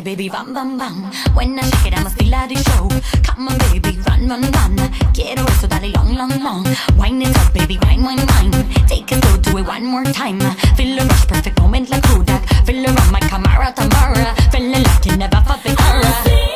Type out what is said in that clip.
Baby, bam, bam, bam. When I shake it, I must feel like the show. Come on, baby, run, run, run. Quiero eso, dale long, long, long. Wine it up, baby, wine, wine, wine. Take it slow, do it one more time. Feel the rush, perfect moment like Kodak. Feel it on my camera, Tamara. Feeling like you never felt before.